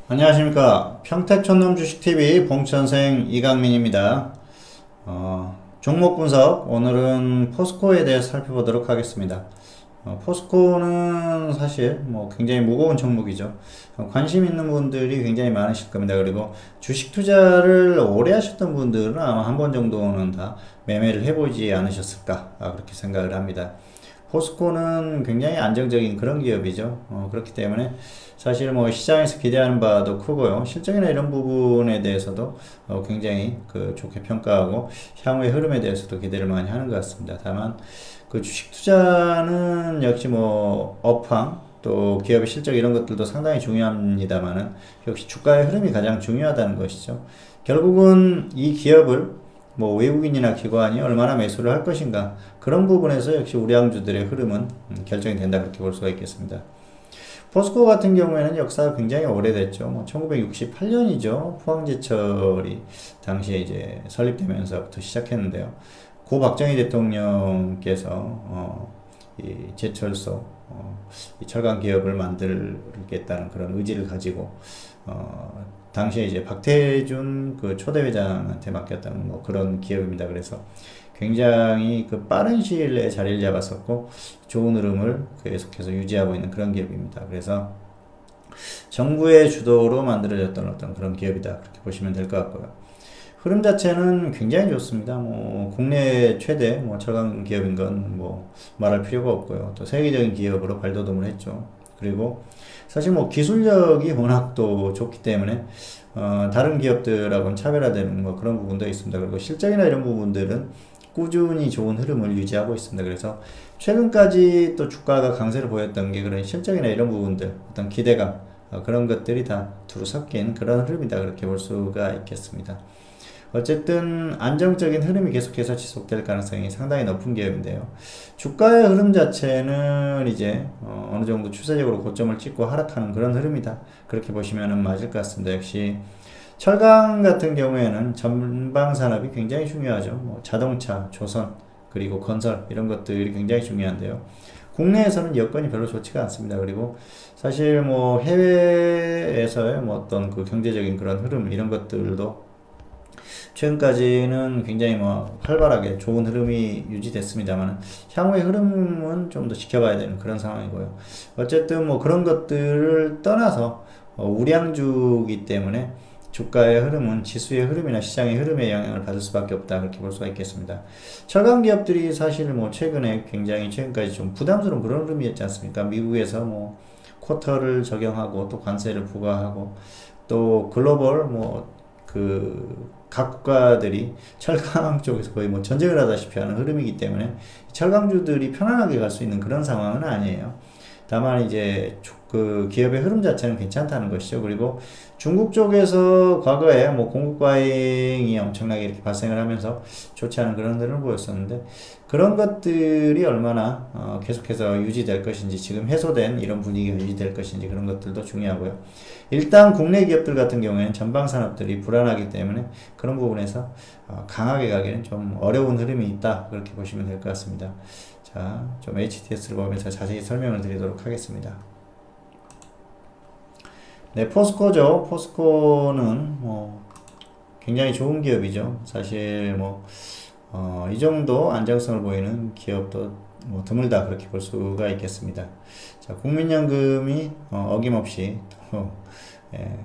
안녕하십니까. 평택촌놈 주식TV 봉천생 이강민입니다. 종목 분석, 오늘은 포스코에 대해서 살펴보도록 하겠습니다. 포스코는 사실 뭐 굉장히 무거운 종목이죠. 관심 있는 분들이 굉장히 많으실 겁니다. 그리고 주식 투자를 오래 하셨던 분들은 아마 한 번 정도는 다 매매를 해보지 않으셨을까, 그렇게 생각을 합니다. 포스코는 굉장히 안정적인 그런 기업이죠. 그렇기 때문에 사실 뭐 시장에서 기대하는 바도 크고요. 실적이나 이런 부분에 대해서도 굉장히 좋게 평가하고 향후의 흐름에 대해서도 기대를 많이 하는 것 같습니다. 다만 그 주식 투자는 역시 뭐 업황 또 기업의 실적 이런 것들도 상당히 중요합니다만은 역시 주가의 흐름이 가장 중요하다는 것이죠. 결국은 이 기업을 뭐 외국인이나 기관이 얼마나 매수를 할 것인가 그런 부분에서 역시 우량주들의 흐름은 결정이 된다 그렇게 볼 수가 있겠습니다. 포스코 같은 경우에는 역사가 굉장히 오래됐죠. 뭐 1968년이죠. 포항제철이 당시에 이제 설립되면서부터 시작했는데요. 고 박정희 대통령께서 이 제철소 이 철강 기업을 만들겠다는 그런 의지를 가지고 당시에 이제 박태준 그 초대회장한테 맡겼다는 뭐 그런 기업입니다. 그래서 굉장히 그 빠른 시일 내에 자리를 잡았었고 좋은 흐름을 계속해서 유지하고 있는 그런 기업입니다. 그래서 정부의 주도로 만들어졌던 어떤 그런 기업이다 그렇게 보시면 될 것 같고요. 흐름 자체는 굉장히 좋습니다. 뭐 국내 최대 뭐 철강 기업인 건 뭐 말할 필요가 없고요. 또 세계적인 기업으로 발돋움을 했죠. 그리고 사실 뭐 기술력이 워낙 또 좋기 때문에 다른 기업들하고는 차별화되는 뭐 그런 부분도 있습니다. 그리고 실적이나 이런 부분들은 꾸준히 좋은 흐름을 유지하고 있습니다. 그래서 최근까지 또 주가가 강세를 보였던 게 그런 실적이나 이런 부분들, 어떤 기대감, 그런 것들이 다 두루 섞인 그런 흐름이다 그렇게 볼 수가 있겠습니다. 어쨌든 안정적인 흐름이 계속해서 지속될 가능성이 상당히 높은 기업인데요. 주가의 흐름 자체는 이제 어느 정도 추세적으로 고점을 찍고 하락하는 그런 흐름이다. 그렇게 보시면 맞을 것 같습니다. 역시 철강 같은 경우에는 전방 산업이 굉장히 중요하죠. 뭐 자동차, 조선, 그리고 건설 이런 것들이 굉장히 중요한데요. 국내에서는 여건이 별로 좋지가 않습니다. 그리고 사실 뭐 해외에서의 뭐 어떤 그 경제적인 그런 흐름 이런 것들도 최근까지는 굉장히 뭐 활발하게 좋은 흐름이 유지됐습니다만 향후의 흐름은 좀 더 지켜봐야 되는 그런 상황이고요. 어쨌든 뭐 그런 것들을 떠나서 우량주이기 때문에 주가의 흐름은 지수의 흐름이나 시장의 흐름에 영향을 받을 수밖에 없다 그렇게 볼 수가 있겠습니다. 철강 기업들이 사실 뭐 최근에 굉장히 최근까지 좀 부담스러운 그런 흐름이었지 않습니까? 미국에서 뭐 쿼터를 적용하고 또 관세를 부과하고 또 글로벌 각 국가들이 철강 쪽에서 거의 뭐 전쟁을 하다시피 하는 흐름이기 때문에 철강주들이 편안하게 갈 수 있는 그런 상황은 아니에요. 다만 이제 그 기업의 흐름 자체는 괜찮다는 것이죠. 그리고 중국 쪽에서 과거에 뭐 공급 과잉이 엄청나게 이렇게 발생을 하면서 좋지 않은 그런 흐름을 보였었는데 그런 것들이 얼마나 계속해서 유지될 것인지 지금 해소된 이런 분위기가 유지될 것인지 그런 것들도 중요하고요. 일단 국내 기업들 같은 경우에는 전방 산업들이 불안하기 때문에 그런 부분에서 강하게 가기는 좀 어려운 흐름이 있다 그렇게 보시면 될 것 같습니다. 자, 좀 HTS를 보면서 자세히 설명을 드리도록 하겠습니다. 네, 포스코죠. 포스코는 뭐 굉장히 좋은 기업이죠. 사실 뭐 이 정도 안정성을 보이는 기업도 뭐 드물다 그렇게 볼 수가 있겠습니다. 자, 국민연금이 어김없이 예,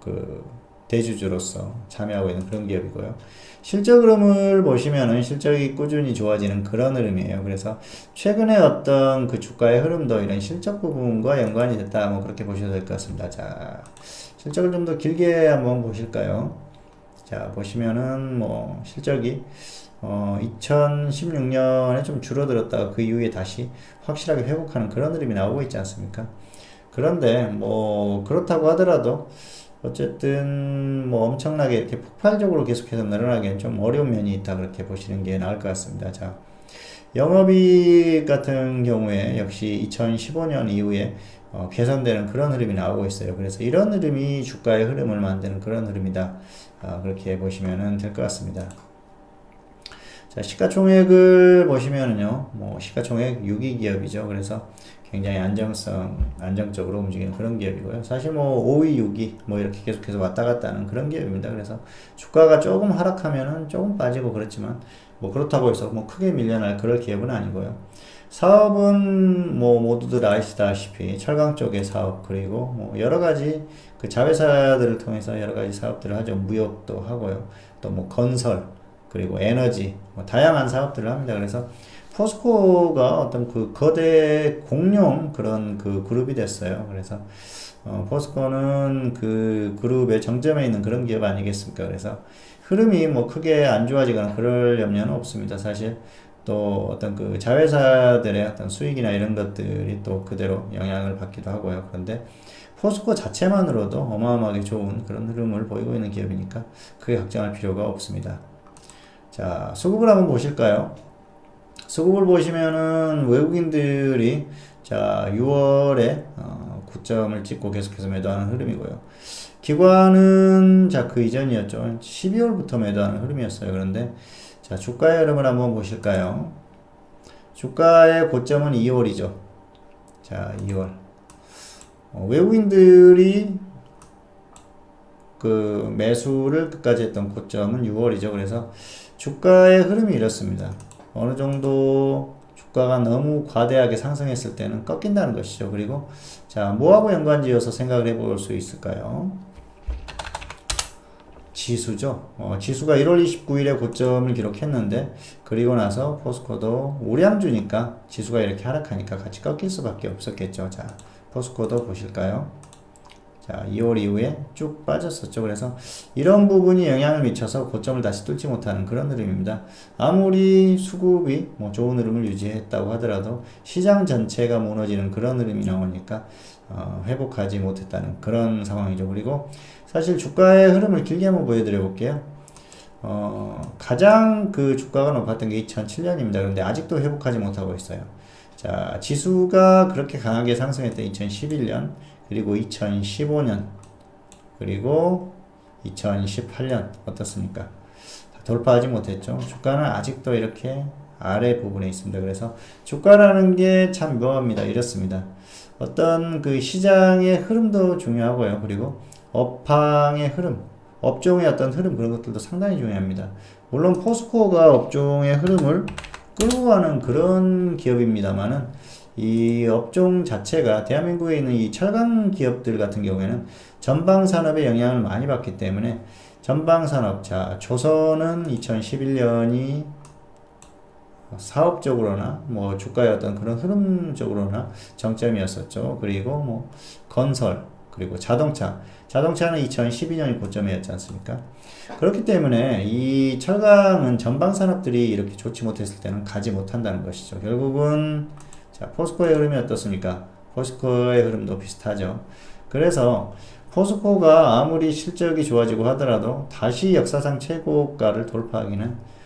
그 대주주로서 참여하고 있는 그런 기업이고요. 실적 흐름을 보시면은 실적이 꾸준히 좋아지는 그런 흐름이에요. 그래서 최근에 어떤 그 주가의 흐름도 이런 실적 부분과 연관이 됐다. 뭐 그렇게 보셔도 될 것 같습니다. 자, 실적을 좀 더 길게 한번 보실까요? 자, 보시면은 뭐 실적이 2016년에 좀 줄어들었다가 그 이후에 다시 확실하게 회복하는 그런 흐름이 나오고 있지 않습니까? 그런데 뭐 그렇다고 하더라도 어쨌든 뭐 엄청나게 이렇게 폭발적으로 계속해서 늘어나기엔 좀 어려운 면이 있다 그렇게 보시는 게 나을 것 같습니다. 자, 영업이익 같은 경우에 역시 2015년 이후에 개선되는 그런 흐름이 나오고 있어요. 그래서 이런 흐름이 주가의 흐름을 만드는 그런 흐름이다. 그렇게 보시면 될 것 같습니다. 자, 시가총액을 보시면은요, 뭐, 시가총액 6위 기업이죠. 그래서 굉장히 안정적으로 움직이는 그런 기업이고요. 사실 뭐 5위, 6위 뭐 이렇게 계속해서 왔다 갔다 하는 그런 기업입니다. 그래서 주가가 조금 하락하면은 조금 빠지고 그렇지만 뭐 그렇다고 해서 뭐 크게 밀려날 그럴 기업은 아니고요. 사업은 뭐 모두들 아시다시피 철강 쪽의 사업 그리고 뭐 여러 가지 그 자회사들을 통해서 여러 가지 사업들을 하죠. 무역도 하고요. 또 뭐 건설 그리고 에너지 뭐 다양한 사업들을 합니다. 그래서 포스코가 어떤 그 거대 공룡 그런 그 그룹이 됐어요. 그래서 포스코는 그 그룹의 정점에 있는 그런 기업 아니겠습니까? 그래서 흐름이 뭐 크게 안 좋아지거나 그럴 염려는 없습니다. 사실 또 어떤 그 자회사들의 어떤 수익이나 이런 것들이 또 그대로 영향을 받기도 하고요. 그런데 포스코 자체만으로도 어마어마하게 좋은 그런 흐름을 보이고 있는 기업이니까 크게 걱정할 필요가 없습니다. 자, 수급을 한번 보실까요? 수급을 보시면은 외국인들이 자 6월에 고점을 찍고 계속해서 매도하는 흐름이고요. 기관은 자 그 이전이었죠. 12월부터 매도하는 흐름이었어요. 그런데 자 주가의 흐름을 한번 보실까요? 주가의 고점은 2월이죠. 자 2월 외국인들이 그 매수를 끝까지 했던 고점은 6월이죠. 그래서 주가의 흐름이 이렇습니다. 어느 정도 주가가 너무 과대하게 상승했을 때는 꺾인다는 것이죠. 그리고 자 뭐하고 연관지어서 생각을 해볼 수 있을까요? 지수죠. 지수가 1월 29일에 고점을 기록했는데 그리고 나서 포스코도 우량주니까 지수가 이렇게 하락하니까 같이 꺾일 수밖에 없었겠죠. 자 포스코도 보실까요? 자 2월 이후에 쭉 빠졌었죠. 그래서 이런 부분이 영향을 미쳐서 고점을 다시 뚫지 못하는 그런 흐름입니다. 아무리 수급이 뭐 좋은 흐름을 유지했다고 하더라도 시장 전체가 무너지는 그런 흐름이 나오니까 회복하지 못했다는 그런 상황이죠. 그리고 사실 주가의 흐름을 길게 한번 보여드려 볼게요. 가장 그 주가가 높았던 게 2007년입니다. 그런데 아직도 회복하지 못하고 있어요. 자 지수가 그렇게 강하게 상승했던 2011년 그리고 2015년 그리고 2018년 어떻습니까? 돌파하지 못했죠. 주가는 아직도 이렇게 아래 부분에 있습니다. 그래서 주가라는 게 참 묘합니다. 이렇습니다. 어떤 그 시장의 흐름도 중요하고요. 그리고 업황의 흐름, 업종의 어떤 흐름 그런 것들도 상당히 중요합니다. 물론 포스코가 업종의 흐름을 끌고 가는 그런 기업입니다만은 이 업종 자체가 대한민국에 있는 이 철강 기업들 같은 경우에는 전방 산업에 영향을 많이 받기 때문에 전방 산업, 자 조선은 2011년이 사업적으로나 뭐 주가의 어떤 그런 흐름적으로나 정점이었었죠. 그리고 뭐 건설 그리고 자동차는 2012년이 고점이었지 않습니까? 그렇기 때문에 이 철강은 전방 산업들이 이렇게 좋지 못했을 때는 가지 못한다는 것이죠. 결국은 자 포스코의 흐름이 어떻습니까? 포스코의 흐름도 비슷하죠. 그래서 포스코가 아무리 실적이 좋아지고 하더라도 다시 역사상 최고가를 돌파하기는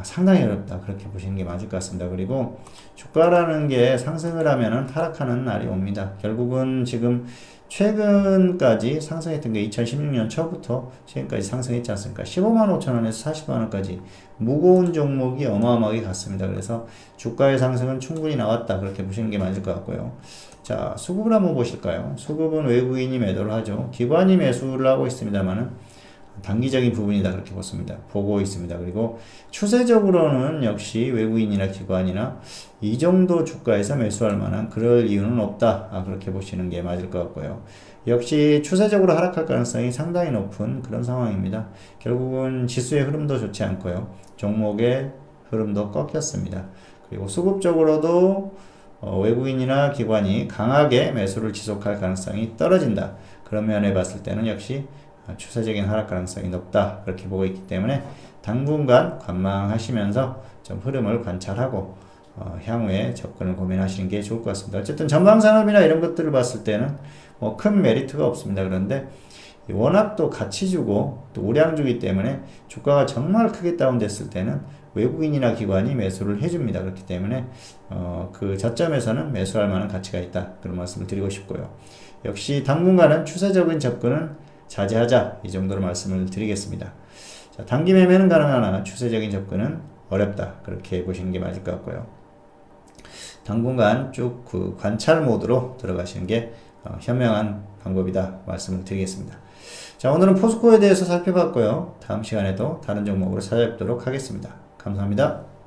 상당히 어렵다. 그렇게 보시는 게 맞을 것 같습니다. 그리고 주가라는 게 상승을 하면은 하락하는 날이 옵니다. 결국은 지금 최근까지 상승했던 게 2016년 초부터 지금까지 상승했지 않습니까? 15만 5천 원에서 40만 원까지 무거운 종목이 어마어마하게 갔습니다. 그래서 주가의 상승은 충분히 나왔다. 그렇게 보시는 게 맞을 것 같고요. 자, 수급을 한번 보실까요? 수급은 외국인이 매도를 하죠. 기관이 매수를 하고 있습니다만은 단기적인 부분이다 그렇게 보고 있습니다. 그리고 추세적으로는 역시 외국인이나 기관이나 이 정도 주가에서 매수할 만한 그럴 이유는 없다. 그렇게 보시는 게 맞을 것 같고요. 역시 추세적으로 하락할 가능성이 상당히 높은 그런 상황입니다. 결국은 지수의 흐름도 좋지 않고요. 종목의 흐름도 꺾였습니다. 그리고 수급적으로도 외국인이나 기관이 강하게 매수를 지속할 가능성이 떨어진다. 그런 면에 봤을 때는 역시 추세적인 하락 가능성이 높다 그렇게 보고 있기 때문에 당분간 관망하시면서 좀 흐름을 관찰하고 향후에 접근을 고민하시는 게 좋을 것 같습니다. 어쨌든 전방산업이나 이런 것들을 봤을 때는 뭐 큰 메리트가 없습니다. 그런데 워낙 또 가치 주고 또 우량주기 때문에 주가가 정말 크게 다운됐을 때는 외국인이나 기관이 매수를 해줍니다. 그렇기 때문에 그 저점에서는 매수할 만한 가치가 있다 그런 말씀을 드리고 싶고요. 역시 당분간은 추세적인 접근은 자제하자 이 정도로 말씀을 드리겠습니다. 자, 단기 매매는 가능하나 추세적인 접근은 어렵다 그렇게 보시는 게 맞을 것 같고요. 당분간 쭉 그 관찰 모드로 들어가시는 게 현명한 방법이다 말씀을 드리겠습니다. 자, 오늘은 포스코에 대해서 살펴봤고요. 다음 시간에도 다른 종목으로 찾아뵙도록 하겠습니다. 감사합니다.